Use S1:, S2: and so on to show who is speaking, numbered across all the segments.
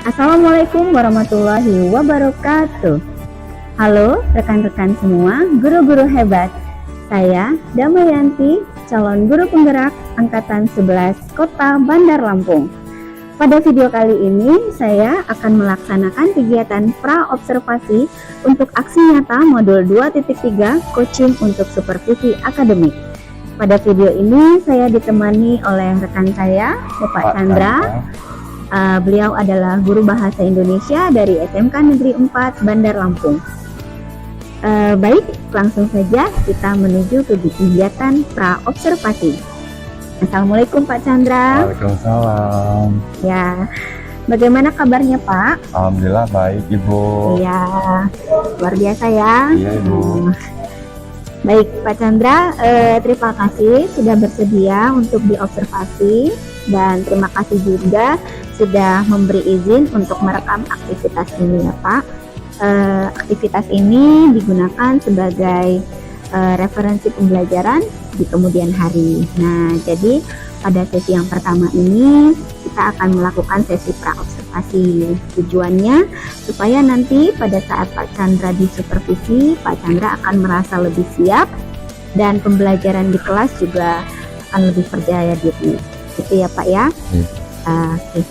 S1: Assalamualaikum warahmatullahi wabarakatuh. Halo rekan-rekan semua, guru-guru hebat. Saya Damayanti, calon guru penggerak Angkatan 11 Kota Bandar Lampung. Pada video kali ini, saya akan melaksanakan kegiatan pra-observasi untuk aksi nyata modul 2.3 coaching untuk supervisi akademik. Pada video ini, saya ditemani oleh rekan saya, Bapak Chandra. Beliau adalah guru bahasa Indonesia dari SMK Negeri 4 Bandar Lampung. Baik, langsung saja kita menuju ke kegiatan pra-observasi. Assalamualaikum Pak Chandra.
S2: Waalaikumsalam.
S1: Ya, bagaimana kabarnya Pak?
S2: Alhamdulillah baik Ibu.
S1: Iya, luar biasa ya.
S2: Iya Ibu.
S1: Baik Pak Chandra, terima kasih sudah bersedia untuk diobservasi dan terima kasih juga sudah memberi izin untuk merekam aktivitas ini ya Pak. Aktivitas ini digunakan sebagai referensi pembelajaran di kemudian hari. Nah, jadi pada sesi yang pertama ini kita akan melakukan sesi pra-observasi. Tujuannya supaya nanti pada saat Pak Chandra disupervisi, Pak Chandra akan merasa lebih siap dan pembelajaran di kelas juga akan lebih percaya diri. Gitu ya Pak ya. Oke.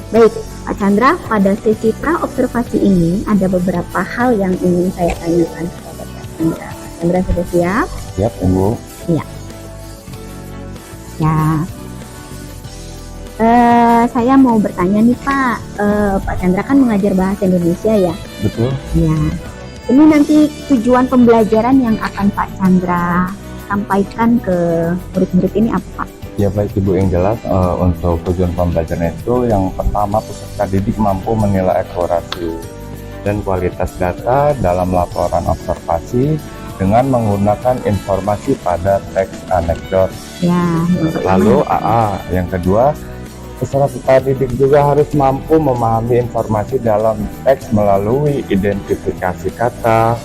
S1: Baik Pak Chandra, pada sesi pra-observasi ini ada beberapa hal yang ingin saya tanyakan kepada Pak Chandra. Pak Chandra sudah siap?
S2: Siap Ibu.
S1: Iya. Ya. Saya mau bertanya nih Pak. Pak Chandra kan mengajar bahasa Indonesia ya?
S2: Betul.
S1: Ya. Ini nanti tujuan pembelajaran yang akan Pak Chandra sampaikan ke murid-murid ini apa Pak?
S2: Ya baik Ibu, yang jelas untuk tujuan pembelajaran itu yang pertama peserta didik mampu menilai akurasi dan kualitas data dalam laporan observasi dengan menggunakan informasi pada teks anekdot.
S1: Ya,
S2: Lalu yang kedua, peserta didik juga harus mampu memahami informasi dalam teks melalui identifikasi kata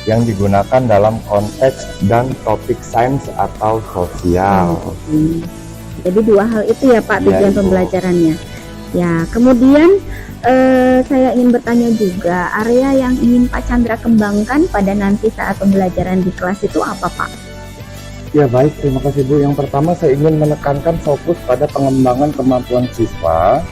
S2: yang digunakan dalam konteks dan topik sains atau sosial.
S1: Jadi dua hal itu ya Pak tujuan
S2: Ibu.
S1: pembelajarannya. Ya, kemudian saya ingin bertanya juga, area yang ingin Pak Chandra kembangkan pada nanti saat pembelajaran di kelas itu apa Pak?
S2: Ya baik, terima kasih Bu. Yang pertama saya ingin menekankan fokus pada pengembangan kemampuan siswa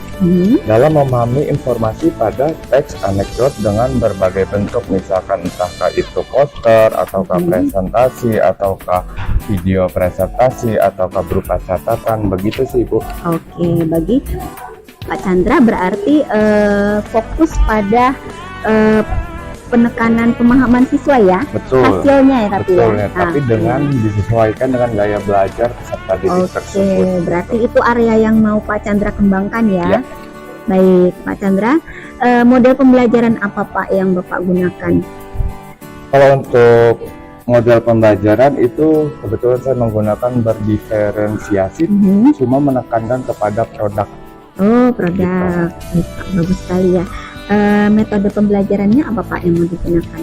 S2: dalam memahami informasi pada teks anekdot dengan berbagai bentuk, misalkan entahkah itu poster, ataukah presentasi, ataukah video presentasi, ataukah berupa catatan, begitu sih Bu.
S1: Oke, bagi Pak Chandra berarti fokus pada penekanan pemahaman siswa ya,
S2: Betul.
S1: hasilnya ya tapi
S2: Betul,
S1: ya.
S2: tapi dengan disesuaikan dengan gaya belajar peserta didik tersebut.
S1: Oke, berarti itu area yang mau Pak Chandra kembangkan ya.
S2: Ya.
S1: Baik, Pak Chandra, model pembelajaran apa Pak yang Bapak gunakan?
S2: Kalau untuk model pembelajaran itu kebetulan saya menggunakan berdiferensiasi, cuma menekankan kepada produk.
S1: Oh, produk. Baik, Pak, bagus sekali ya. Metode pembelajarannya apa Pak yang mau digunakan?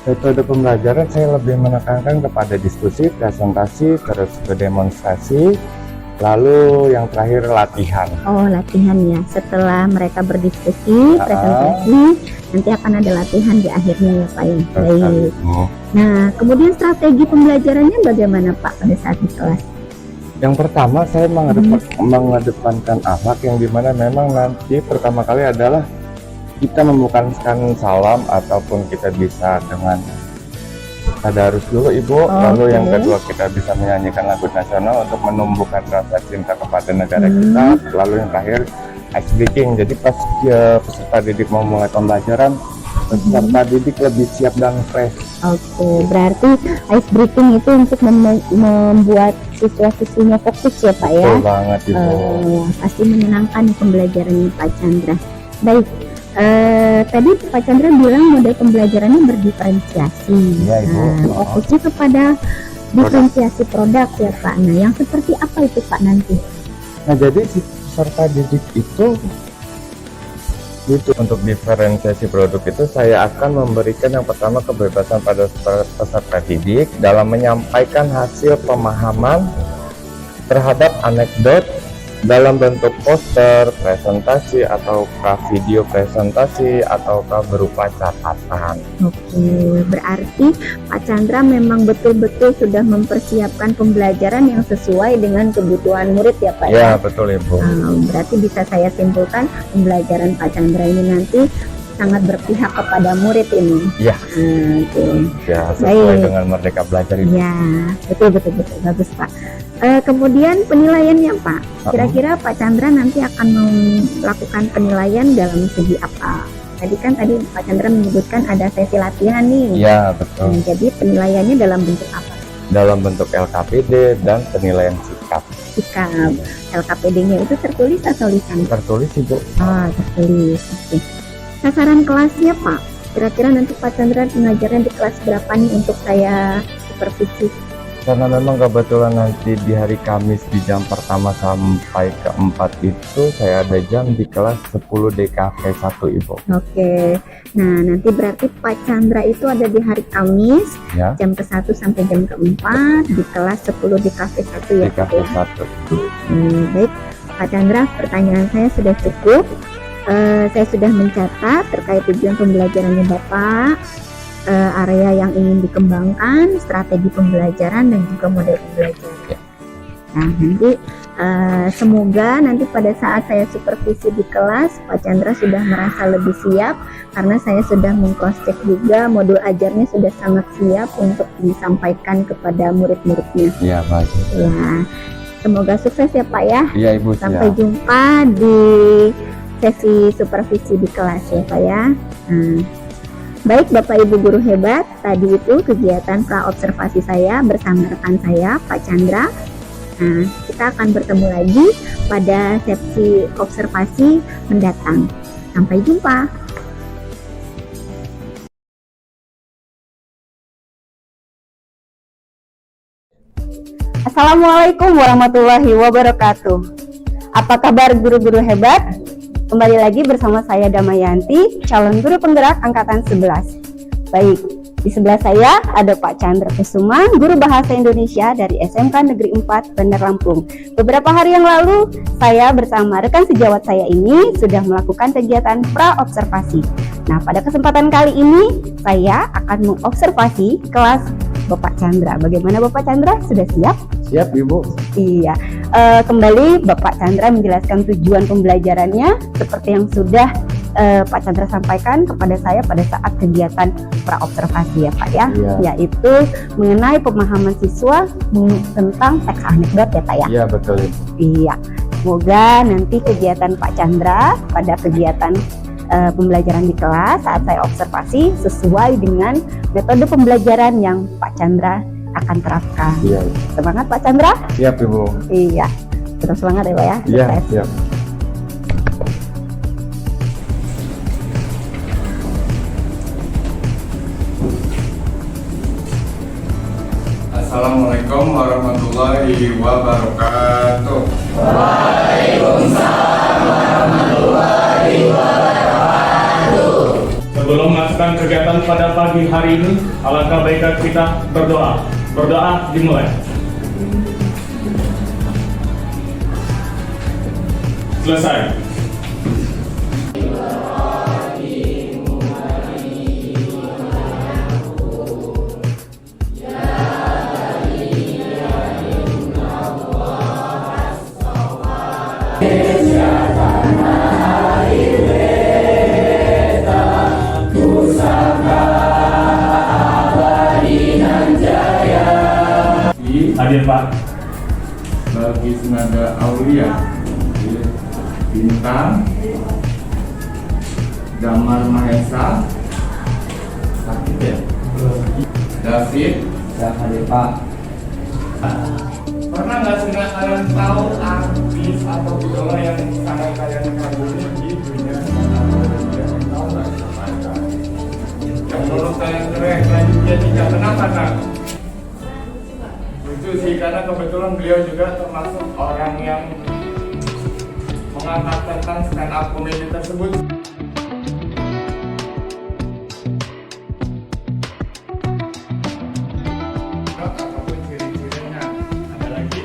S2: Metode pembelajaran saya lebih menekankan kepada diskusi, presentasi, terus ke demonstrasi, lalu yang terakhir latihan.
S1: Oh, latihan ya. Setelah mereka berdiskusi, presentasi, nanti akan ada latihan di akhirnya ya Pak ya. Baik. Nah, kemudian strategi pembelajarannya bagaimana Pak pada saat di kelas?
S2: Yang pertama saya mengedepankan akhlak, yang dimana memang nanti pertama kali adalah kita membukakan salam ataupun kita bisa dengan tadarus dulu Ibu. Lalu yang kedua kita bisa menyanyikan lagu nasional untuk menumbuhkan rasa cinta kepada negara kita. Lalu yang terakhir ice breaking. Jadi pas peserta didik mau mulai pembelajaran, peserta didik lebih siap dan fresh.
S1: Oke, berarti ice breaking itu untuk membuat siswa-siswinya fokus ya Pak ya.
S2: Betul banget Ibu.
S1: Pasti menyenangkan pembelajarannya Pak Chandra. Baik. Tadi Pak Chandra bilang model pembelajarannya berdiferensiasi.
S2: Iya Ibu.
S1: Fokusnya kepada diferensiasi produk ya Pak. Nah, yang seperti apa itu Pak nanti?
S2: Nah, jadi si peserta didik itu untuk diferensiasi produk itu saya akan memberikan yang pertama kebebasan pada peserta didik dalam menyampaikan hasil pemahaman terhadap anekdot dalam bentuk poster, presentasi, ataukah video presentasi, ataukah berupa catatan.
S1: Oke, berarti Pak Chandra memang betul-betul sudah mempersiapkan pembelajaran yang sesuai dengan kebutuhan murid ya Pak
S2: Ya, betul Ibu.
S1: Berarti bisa saya simpulkan pembelajaran Pak Chandra ini nanti sangat berpihak kepada murid ini.
S2: Ya.
S1: Oke.
S2: Ya, sesuai
S1: Baik.
S2: dengan Merdeka Belajar Ibu.
S1: Ya, betul bagus Pak. Kemudian penilaiannya Pak, kira-kira Pak Chandra nanti akan melakukan penilaian dalam segi apa? Tadi Pak Chandra menyebutkan ada sesi latihan nih.
S2: Ya, betul.
S1: Jadi penilaiannya dalam bentuk apa?
S2: Dalam bentuk LKPD dan penilaian sikap.
S1: Sikap. LKPD-nya itu tertulis atau lisan?
S2: Tertulis Ibu.
S1: Tertulis. Oke. Sasaran kelasnya Pak, kira-kira nanti Pak Chandra mengajarnya di kelas berapa nih untuk saya supervisi?
S2: Karena memang kebetulan nanti di hari Kamis di jam pertama sampai keempat itu saya ada jam di kelas 10 DKV 1 Ibu.
S1: Oke, nah nanti berarti Pak Chandra itu ada di hari Kamis
S2: Ya,
S1: jam ke-1 sampai jam ke-4 di kelas 10 di kafe 1 ya Pak
S2: DKV
S1: ya?
S2: 1.
S1: Baik Pak Chandra, pertanyaan saya sudah cukup. Saya sudah mencatat terkait tujuan pembelajarannya Bapak, area yang ingin dikembangkan, strategi pembelajaran dan juga model pembelajaran.
S2: Ya.
S1: Nah nanti semoga nanti pada saat saya supervisi di kelas Pak Chandra sudah merasa lebih siap, karena saya sudah meng-cross check juga modul ajarnya sudah sangat siap untuk disampaikan kepada murid-muridnya.
S2: Iya, baik.
S1: Ya, semoga sukses ya Pak ya.
S2: Iya Ibu,
S1: Sampai
S2: siap.
S1: jumpa di sesi supervisi di kelas ya Pak ya. Baik Bapak Ibu guru hebat, tadi itu kegiatan praobservasi saya bersama rekan saya Pak Chandra. Nah, kita akan bertemu lagi pada sesi observasi mendatang. Sampai jumpa. Assalamualaikum warahmatullahi wabarakatuh. Apa kabar guru-guru hebat? Kembali lagi bersama saya Damayanti, calon guru penggerak angkatan 11. Baik, di sebelah saya ada Pak Chandra Kusuma, guru bahasa Indonesia dari SMK Negeri 4 Bandar Lampung. Beberapa hari yang lalu, saya bersama rekan sejawat saya ini sudah melakukan kegiatan pra-observasi. Nah, pada kesempatan kali ini, saya akan mengobservasi kelas Bapak Chandra. Bagaimana Bapak Chandra? Sudah siap?
S2: Siap Ibu.
S1: Iya, kembali Bapak Chandra menjelaskan tujuan pembelajarannya seperti yang sudah Pak Chandra sampaikan kepada saya pada saat kegiatan praobservasi ya Pak ya,
S2: Iya.
S1: yaitu mengenai pemahaman siswa tentang teks anekdot ya Pak ya.
S2: Iya, betul Ibu.
S1: Iya, semoga nanti kegiatan Pak Chandra pada kegiatan pembelajaran di kelas saat saya observasi sesuai dengan metode pembelajaran yang Pak Chandra akan terapkan.
S2: Iya.
S1: Semangat Pak Chandra.
S2: Siap Ibu.
S1: Iya, terus semangat ya Pak ya.
S2: Iya,
S1: Sukses.
S2: siap. Assalamualaikum warahmatullahi wabarakatuh.
S3: Sebelum melakukan kegiatan pada pagi hari ini, alangkah baiknya kita berdoa. Berdoa dimulai. Selesai. Hadir Pak.
S2: Bagi Senada Aulia, Bintang, Damar Mahesa, sakit ya? David,
S4: Ya, hadir Pak.
S3: Pernah nggak sih kalian tahu artis atau idola yang sangat kalian kagumi di dunia? Tahu nggak siapa itu? Yang menurut kalian keren, kalian dia tidak. Kenapa nak? Itu sih karena kebetulan beliau juga termasuk orang yang mengangkat tentang stand up comedy tersebut. Apapun ciri-cirinya, ada lagi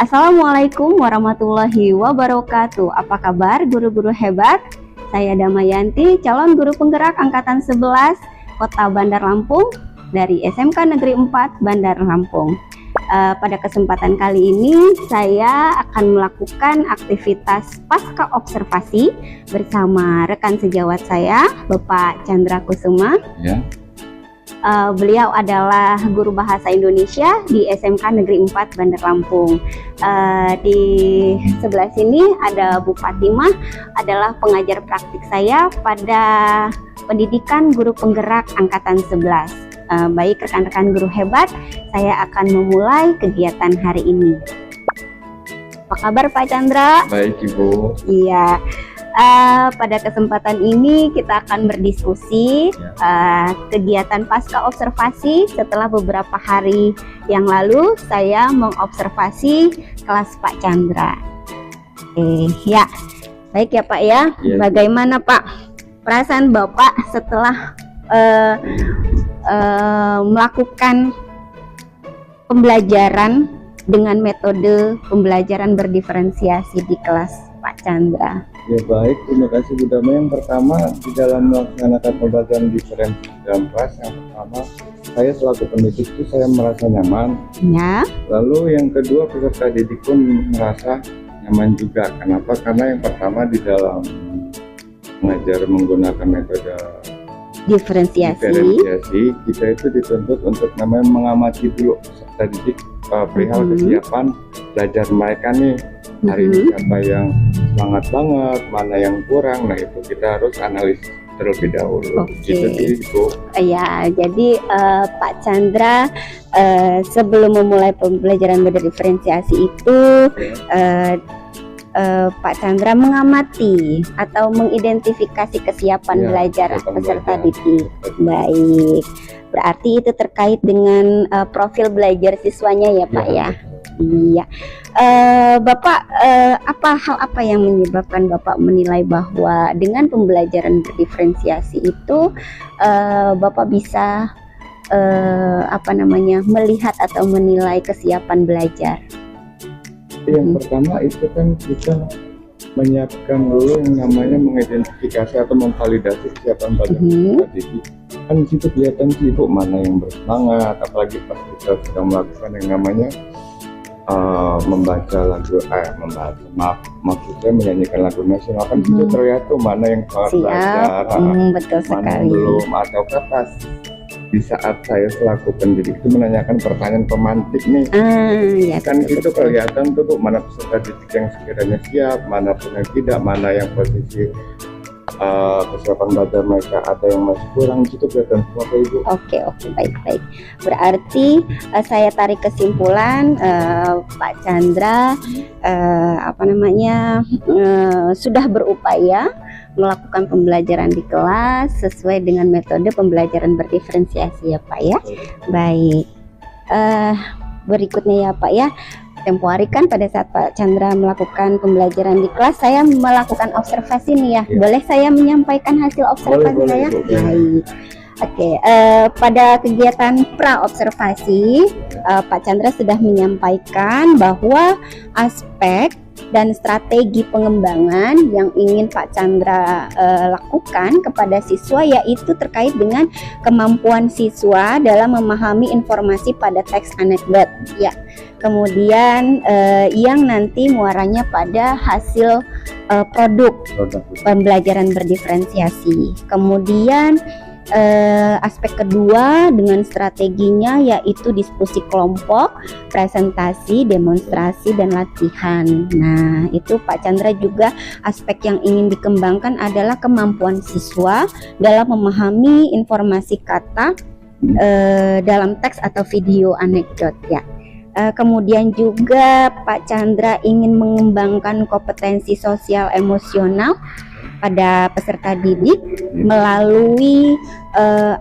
S4: Assalamualaikum warahmatullahi wabarakatuh. Apa kabar guru-guru hebat? Saya Damayanti, calon guru penggerak angkatan 11 Kota Bandar Lampung dari SMK Negeri 4 Bandar Lampung. Pada kesempatan kali ini saya akan melakukan aktivitas pasca observasi bersama rekan sejawat saya, Bapak Chandra Kusuma.
S2: Ya.
S4: Beliau adalah guru bahasa Indonesia di SMK Negeri 4 Bandar Lampung. Di sebelah sini ada Bu Fatimah, adalah pengajar praktik saya pada pendidikan guru penggerak angkatan 11. Baik rekan-rekan guru hebat, saya akan memulai kegiatan hari ini. Apa kabar Pak Chandra?
S2: Baik Ibu.
S4: Iya. Pada kesempatan ini kita akan berdiskusi kegiatan pasca observasi. Setelah beberapa hari yang lalu saya mengobservasi kelas Pak Chandra. Ya, baik ya Pak ya.
S2: Ya.
S4: Bagaimana Pak perasaan Bapak setelah melakukan pembelajaran dengan metode pembelajaran berdiferensiasi di kelas Pak Chandra?
S2: Ya baik, terima kasih Bu Dama. Yang pertama, di dalam melaksanakan pembelajaran diferensi dalam kelas, yang pertama saya selaku pendidik itu saya merasa nyaman.
S4: Ya.
S2: Lalu yang kedua, peserta didik pun merasa nyaman juga. Kenapa? Karena yang pertama di dalam mengajar menggunakan metode
S4: Diferensiasi.
S2: kita itu dituntut untuk namanya mengamati dulu peserta didik perihal kesiapan belajar mereka nih. Hari ini siapa yang semangat banget, mana yang kurang, nah itu kita harus analisis terlebih dahulu. Gitu sih Bu.
S4: Ya, jadi Pak Chandra sebelum memulai pembelajaran berdiferensiasi itu Pak Chandra mengamati atau mengidentifikasi kesiapan belajar peserta didik. Baik, berarti itu terkait dengan profil belajar siswanya ya Pak ya. Iya. Bapak, hal apa yang menyebabkan Bapak menilai bahwa dengan pembelajaran berdiferensiasi itu Bapak bisa melihat atau menilai kesiapan belajar?
S2: Yang pertama itu kan kita menyiapkan dulu yang namanya mengidentifikasi atau memvalidasi kesiapan belajar peserta didik. Kan di situ kelihatan sih Bu mana yang bersemangat, apalagi pas kita sedang melakukan yang namanya membaca lagu, maksudnya menyanyikan lagu nasional, kan itu terlihat tuh mana yang telah belajar,
S4: betul
S2: mana
S4: sekali.
S2: yang belum, ataukah pas di saat saya selaku pendidik itu menanyakan pertanyaan pemantik nih,
S4: Ya,
S2: kan
S4: betul,
S2: itu kelihatan tuh Bu, mana peserta didik yang sekiranya siap, mana pun yang tidak, mana yang posisi kesiapan belajar mereka ada yang masih kurang, itu kelihatan semua Pak Ibu.
S4: Oke, baik. Berarti saya tarik kesimpulan Pak Chandra sudah berupaya melakukan pembelajaran di kelas sesuai dengan metode pembelajaran berdiferensiasi ya Pak ya. Baik. Berikutnya ya Pak ya. Tempo hari kan pada saat Pak Chandra melakukan pembelajaran di kelas, saya melakukan observasi nih ya. Boleh saya menyampaikan hasil observasi saya? Baik. Oke, pada kegiatan pra-observasi, Pak Chandra sudah menyampaikan bahwa aspek dan strategi pengembangan yang ingin Pak Chandra lakukan kepada siswa yaitu terkait dengan kemampuan siswa dalam memahami informasi pada teks anekdot ya. Kemudian yang nanti muaranya pada hasil produk pembelajaran berdiferensiasi. Kemudian aspek kedua dengan strateginya yaitu diskusi kelompok, presentasi, demonstrasi, dan latihan. Nah, itu Pak Chandra juga aspek yang ingin dikembangkan adalah kemampuan siswa dalam memahami informasi kata dalam teks atau video anekdot ya. Kemudian juga Pak Chandra ingin mengembangkan kompetensi sosial emosional pada peserta didik melalui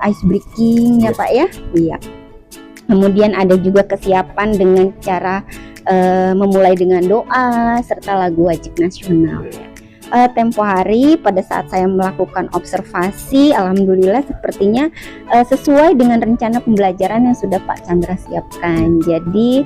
S4: ice breaking ya Pak ya. Iya. Kemudian ada juga kesiapan dengan cara memulai dengan doa serta lagu wajib nasional. tempo hari pada saat saya melakukan observasi, alhamdulillah sepertinya sesuai dengan rencana pembelajaran yang sudah Pak Chandra siapkan. Jadi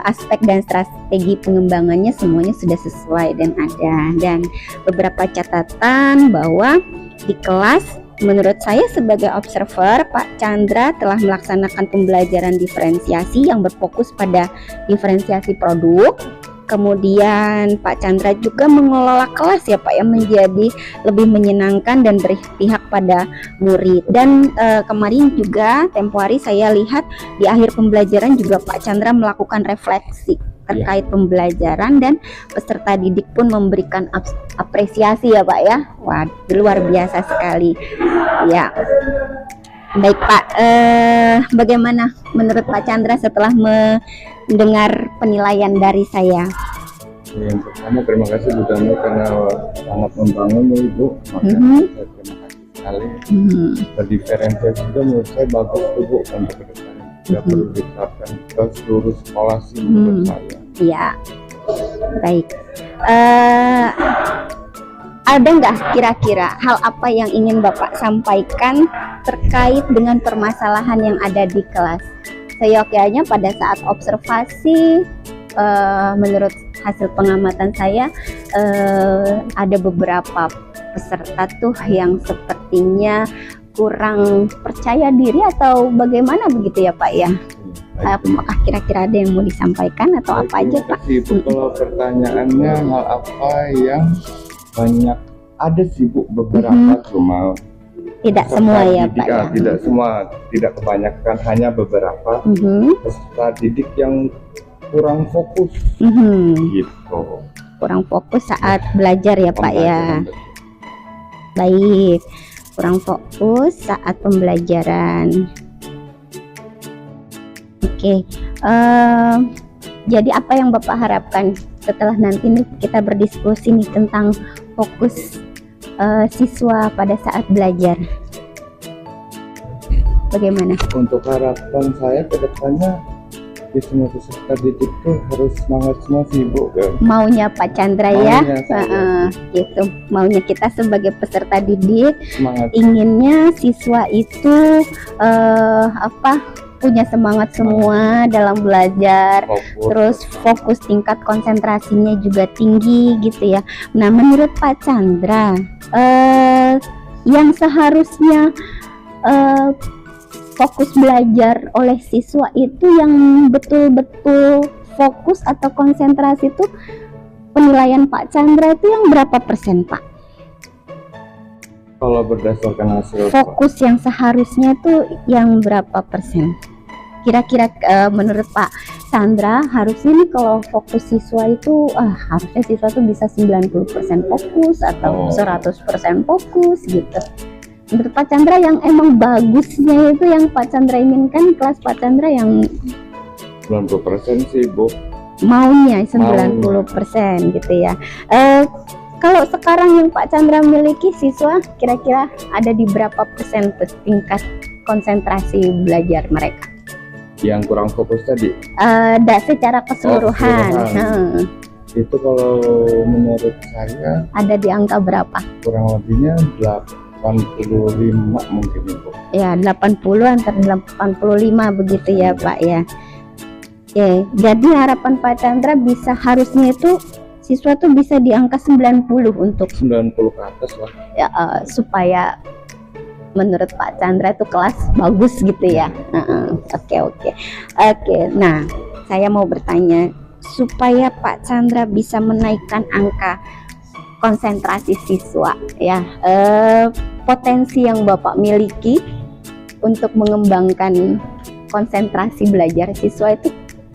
S4: aspek dan strategi pengembangannya semuanya sudah sesuai dan ada. Dan beberapa catatan bahwa di kelas, menurut saya sebagai observer, Pak Chandra telah melaksanakan pembelajaran diferensiasi yang berfokus pada diferensiasi produk. Kemudian Pak Chandra juga mengelola kelas ya Pak, yang menjadi lebih menyenangkan dan berpihak pada murid. Dan kemarin juga tempo hari saya lihat di akhir pembelajaran juga Pak Chandra melakukan refleksi terkait pembelajaran, dan peserta didik pun memberikan apresiasi ya Pak ya. Wah, luar biasa sekali ya. Baik Pak, bagaimana menurut Pak Chandra setelah mendengar penilaian dari saya?
S2: Yang pertama terima kasih Bu Dami karena sangat membangun ya Ibu. Makanya saya terima kasih sekali. Berdiferensiasi juga menurut saya bagus tuh Bu untuk ke depan. Tidak perlu diterapkan ke seluruh sekolah sih menurut saya.
S4: Iya, baik. Ada nggak kira-kira hal apa yang ingin Bapak sampaikan terkait dengan permasalahan yang ada di kelas? Seyogyanya pada saat observasi, menurut hasil pengamatan saya, ada beberapa peserta tuh yang sepertinya kurang percaya diri atau bagaimana begitu ya Pak ya? Apakah kira-kira ada yang mau disampaikan atau apa aja Pak?
S2: Ibu, kalau pertanyaannya hal apa yang banyak, ada sih Bu beberapa, cuma
S4: tidak semua ya Pak ya?
S2: Tidak semua, tidak kebanyakan, hanya beberapa peserta didik yang kurang fokus gitu.
S4: Kurang fokus saat belajar ya Pak ya? Baik, kurang fokus saat pembelajaran. Oke, jadi apa yang Bapak harapkan setelah nanti nih kita berdiskusi nih tentang fokus siswa pada saat belajar? Bagaimana?
S2: Untuk harapan saya ke depannya di semua peserta didik itu harus semangat semua sih Bu.
S4: Maunya Pak Chandra ya,
S2: Maunya
S4: gitu. Maunya kita sebagai peserta didik,
S2: semangat.
S4: Inginnya siswa itu punya semangat semua dalam belajar,
S2: Fokus.
S4: terus fokus, tingkat konsentrasinya juga tinggi gitu ya. Nah, menurut Pak Chandra, yang seharusnya fokus belajar oleh siswa itu yang betul-betul fokus atau konsentrasi itu, penilaian Pak Chandra itu yang berapa persen Pak?
S2: Kalau berdasarkan hasil
S4: Fokus yang seharusnya itu yang berapa persen? Kira-kira menurut Pak Chandra harusnya nih kalau fokus siswa itu harusnya siswa tuh bisa 90% fokus atau 100% fokus gitu. Menurut Pak Chandra yang emang bagusnya itu, yang Pak Chandra inginkan kelas Pak Chandra yang
S2: 90% sih Bu.
S4: maunya 90% gitu ya. Kalau sekarang yang Pak Chandra miliki siswa kira-kira ada di berapa persen tingkat konsentrasi belajar mereka?
S2: Yang kurang fokus tadi?
S4: Secara keseluruhan.
S2: Itu kalau menurut saya
S4: Ada di angka berapa?
S2: kurang lebihnya 85 mungkin Ibu.
S4: Ya 80 antara 85 begitu ya Pak ya. Oke, jadi harapan Pak Chandra bisa harusnya itu siswa tuh bisa di angka 90 untuk
S2: 90 ke atas lah.
S4: ya, supaya menurut Pak Chandra itu kelas bagus gitu ya. Oke. Nah, saya mau bertanya, supaya Pak Chandra bisa menaikkan angka konsentrasi siswa ya, potensi yang Bapak miliki untuk mengembangkan konsentrasi belajar siswa itu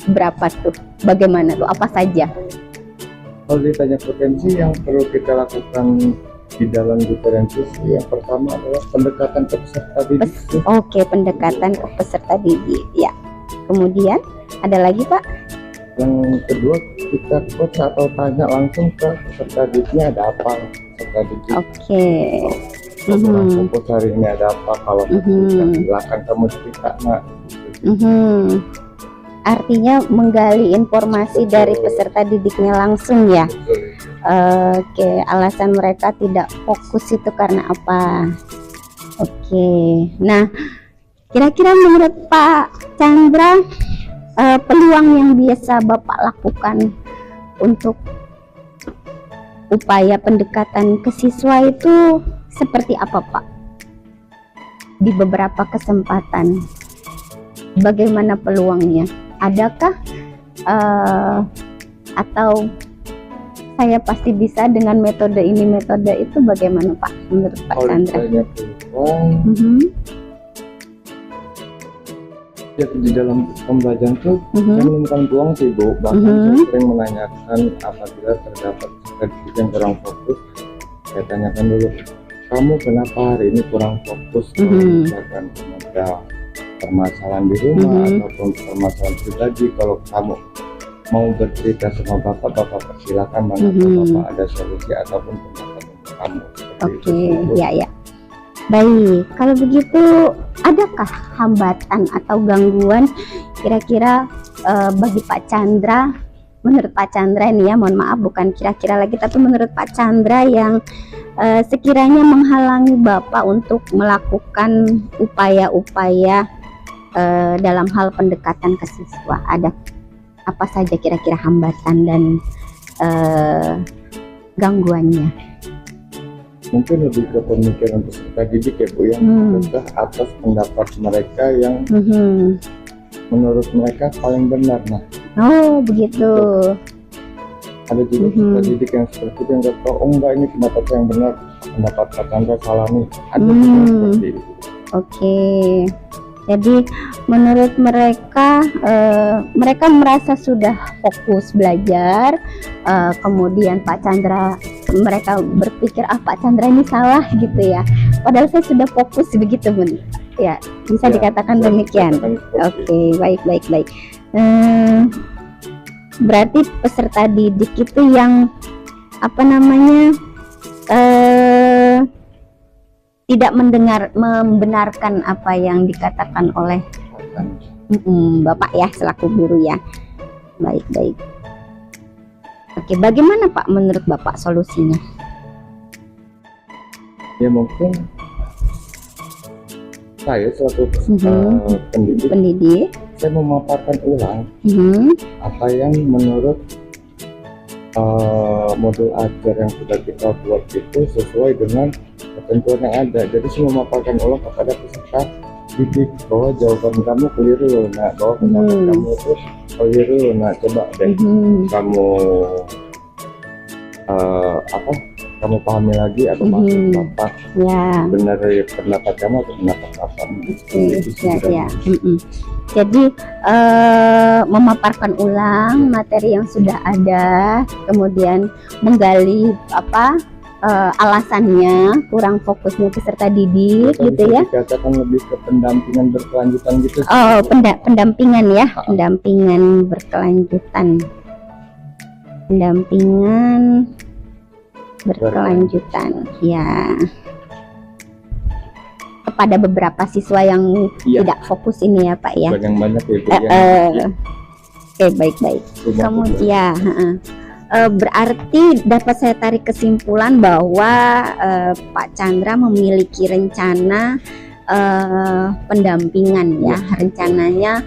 S4: berapa tuh? Bagaimana tuh? Apa saja?
S2: Kalau ditanya potensi yang perlu kita lakukan di dalam diferensiasi, yang pertama adalah pendekatan ke peserta didik.
S4: Oke, pendekatan ke peserta didik ya. Kemudian ada lagi Pak?
S2: Yang kedua, kita coach atau tanya langsung ke peserta didiknya ada apa, peserta didik.
S4: Oke.
S2: Fokus hari ini ada apa, kalau silakan kamu cerita Nak. Begitu.
S4: Artinya menggali informasi dari peserta didiknya langsung ya. Oke, alasan mereka tidak fokus itu karena apa? Oke, nah kira-kira menurut Pak Chandra, peluang yang biasa Bapak lakukan untuk upaya pendekatan ke siswa itu seperti apa Pak? Di beberapa kesempatan, bagaimana peluangnya? Adakah atau saya pasti bisa dengan metode ini, metode itu, bagaimana Pak menurut Pak
S2: Kalau
S4: Chandra?
S2: ditanya peluang, ya, di dalam pembelajaran tuh saya menemukan peluang sih Bu. Bahkan saya sering menanyakan apabila terdapat sedikit yang kurang fokus, saya tanyakan dulu, kamu kenapa hari ini kurang fokus? Misalkan ada permasalahan di rumah ataupun permasalahan pribadi, kalau kamu mau bercerita sama bapak persilakan, mana bapak ada solusi ataupun pendapat untuk kamu.
S4: Oke, ya. Baik, kalau begitu adakah hambatan atau gangguan kira-kira bagi Pak Chandra, menurut Pak Chandra ini ya, mohon maaf bukan kira-kira lagi, tapi menurut Pak Chandra yang sekiranya menghalangi Bapak untuk melakukan upaya-upaya dalam hal pendekatan ke siswa? Ada apa saja kira-kira hambatan dan gangguannya?
S2: Mungkin lebih ke pemikiran peserta didik ya Bu, yang terkah atas pendapat mereka yang menurut mereka paling benar. Nah,
S4: oh begitu.
S2: ada juga peserta didik yang seperti itu, yang kata, oh enggak, ini pendapat yang benar, pendapat Pak Chandra salah nih. Ada juga yang seperti itu.
S4: Oke, jadi menurut mereka mereka merasa sudah fokus belajar, kemudian Pak Chandra, mereka berpikir Pak Chandra ini salah gitu ya, padahal saya sudah fokus begitu Bun ya, bisa
S2: Ya,
S4: dikatakan
S2: bisa
S4: demikian.
S2: dikatakan seperti
S4: Oke, baik. Berarti peserta didik itu yang apa namanya tidak membenarkan apa yang dikatakan oleh Bapak ya, selaku guru ya. Baik. Oke, bagaimana Pak menurut Bapak solusinya?
S2: Ya mungkin saya selaku pendidik, saya memaparkan ulang apa yang menurut modul ajar yang sudah kita buat itu sesuai dengan ketentuan yang ada. Jadi saya memaparkan ulang kepada peserta didik bahwa jawaban kamu keliru loh, nah, bahwa pendapat kamu itu keliru, nah coba deh kamu kamu pahami lagi atau maksud Bapak benar dari pendapat kamu atau pendapat Bapak.
S4: Ya. Jadi memaparkan ulang materi yang sudah ada, kemudian menggali alasannya kurang fokusnya peserta didik gitu ya.
S2: Dikatakan lebih ke pendampingan berkelanjutan gitu.
S4: Oh, pendampingan ya, pendampingan berkelanjutan. Pendampingan berkelanjutan ya, kepada beberapa siswa yang tidak fokus ini ya Pak ya.
S2: Banyak itu
S4: Oke, baik. Kemudian berarti dapat saya tarik kesimpulan bahwa Pak Chandra memiliki rencana pendampingan ya, rencananya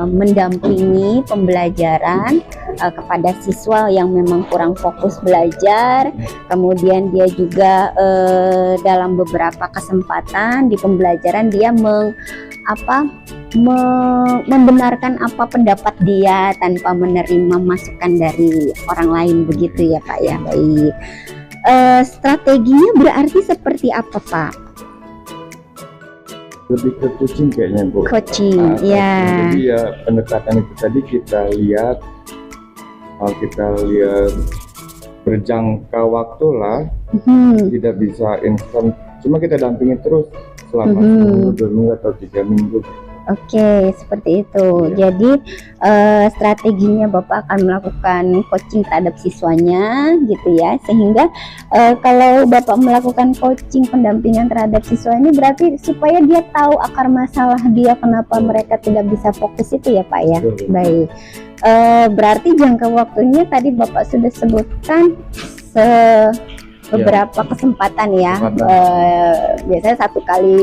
S4: mendampingi pembelajaran kepada siswa yang memang kurang fokus belajar. Kemudian dia juga dalam beberapa kesempatan di pembelajaran dia membenarkan apa pendapat dia tanpa menerima masukan dari orang lain begitu ya Pak ya. Baik. Strateginya berarti seperti apa Pak?
S2: Lebih ke coaching kayaknya Bu.
S4: Coaching, ya.
S2: Jadi ya pendekatan itu tadi kita lihat berjangka waktu lah, tidak bisa instan. Cuma kita dampingi terus selama 2 minggu atau 3 minggu.
S4: Oke, seperti itu. Jadi strateginya Bapak akan melakukan coaching terhadap siswanya gitu ya, sehingga kalau Bapak melakukan coaching pendampingan terhadap siswa ini berarti supaya dia tahu akar masalah dia kenapa mereka tidak bisa fokus itu ya Pak ya. Baik. Berarti jangka waktunya tadi Bapak sudah sebutkan beberapa kesempatan ya.
S2: Kesempatan.
S4: Biasanya 1 kali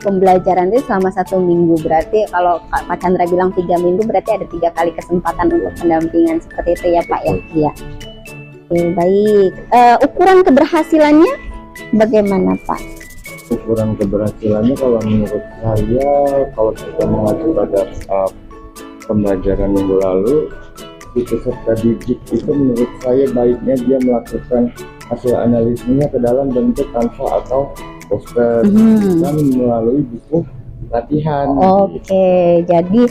S4: pembelajaran itu selama 1 minggu. Berarti kalau Pak Chandra bilang 3 minggu, berarti ada 3 kali kesempatan untuk pendampingan seperti itu ya Pak ya. Iya. Oke, baik. Ukuran keberhasilannya bagaimana Pak?
S2: Ukuran keberhasilannya kalau menurut saya, kalau kita mengacu pada pembelajaran minggu lalu, si peserta didik itu menurut saya baiknya dia melakukan hasil analisisnya ke dalam bentuk Canva atau poster dan melalui buku latihan.
S4: Oke, jadi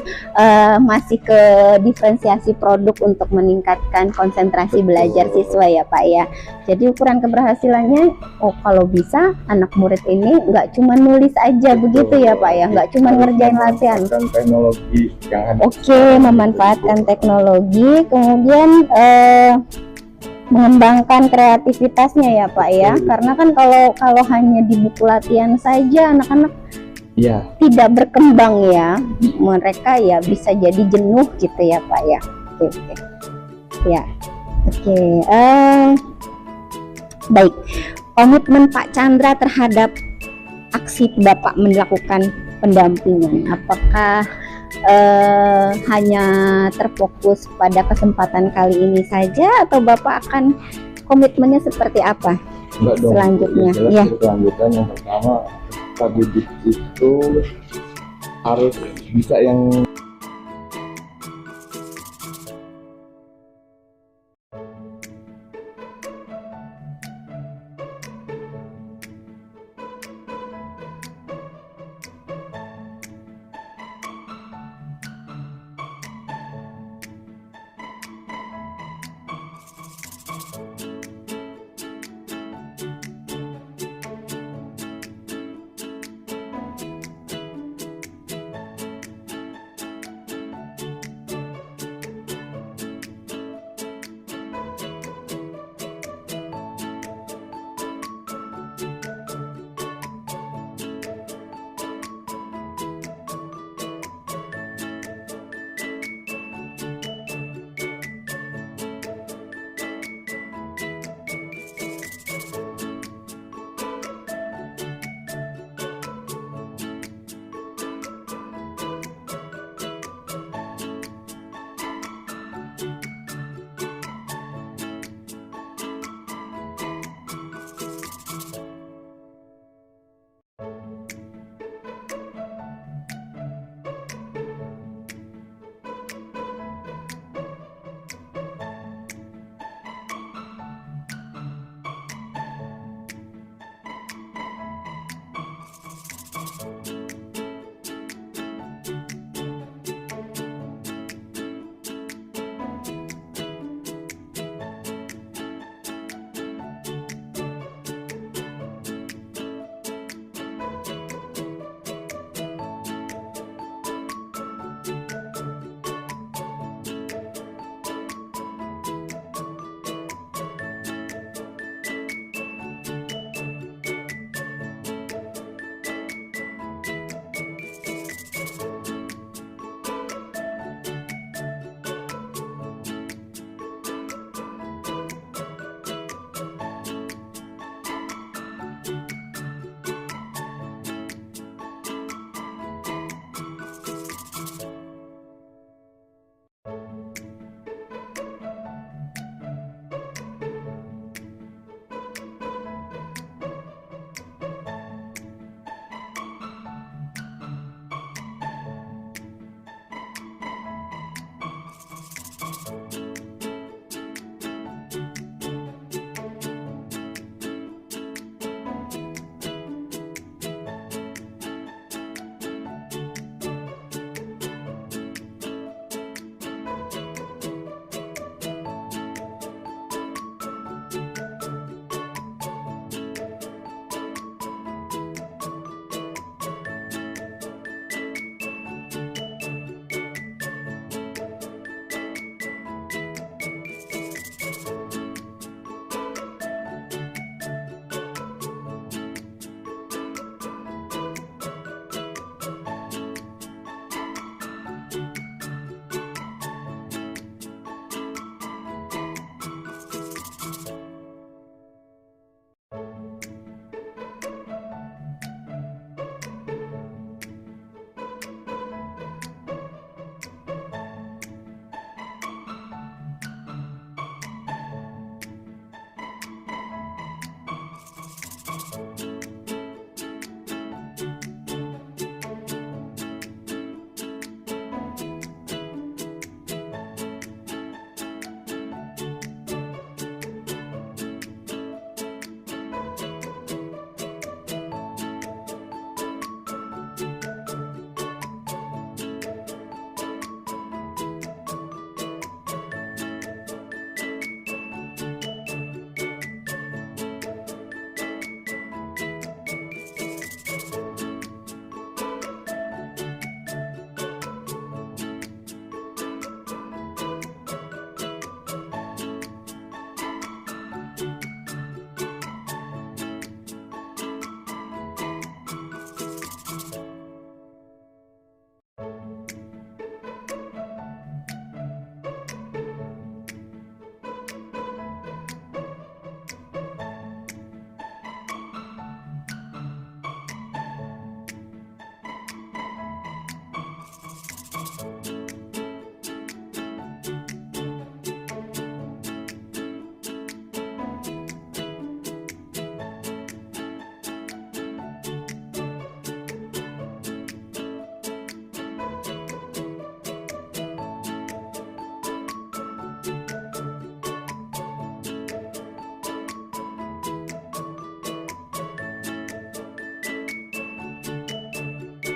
S4: masih ke diferensiasi produk untuk meningkatkan konsentrasi belajar siswa ya Pak ya. Jadi ukuran keberhasilannya, kalau bisa anak murid ini nggak cuma nulis aja begitu ya Pak ya, nggak cuma ngerjain latihan.
S2: Dan teknologi yang ada.
S4: Oke, memanfaatkan teknologi, kemudian mengembangkan kreativitasnya ya Pak ya. Karena kan kalau hanya di buku latihan saja anak-anak tidak berkembang ya, mereka ya bisa jadi jenuh gitu ya Pak ya. Oke. Ya, oke. Baik, komitmen Pak Chandra terhadap aksi Bapak melakukan pendampingan, apakah hanya terfokus pada kesempatan kali ini saja atau Bapak akan komitmennya seperti apa selanjutnya?
S2: Ya. Kelanjutan yang pertama, didik itu harus bisa yang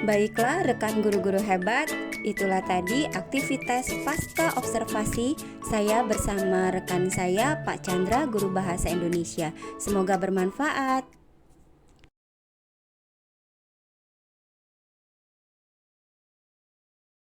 S5: Baiklah rekan guru-guru hebat, itulah tadi aktivitas pasca observasi saya bersama rekan saya Pak Chandra, guru bahasa Indonesia. Semoga bermanfaat.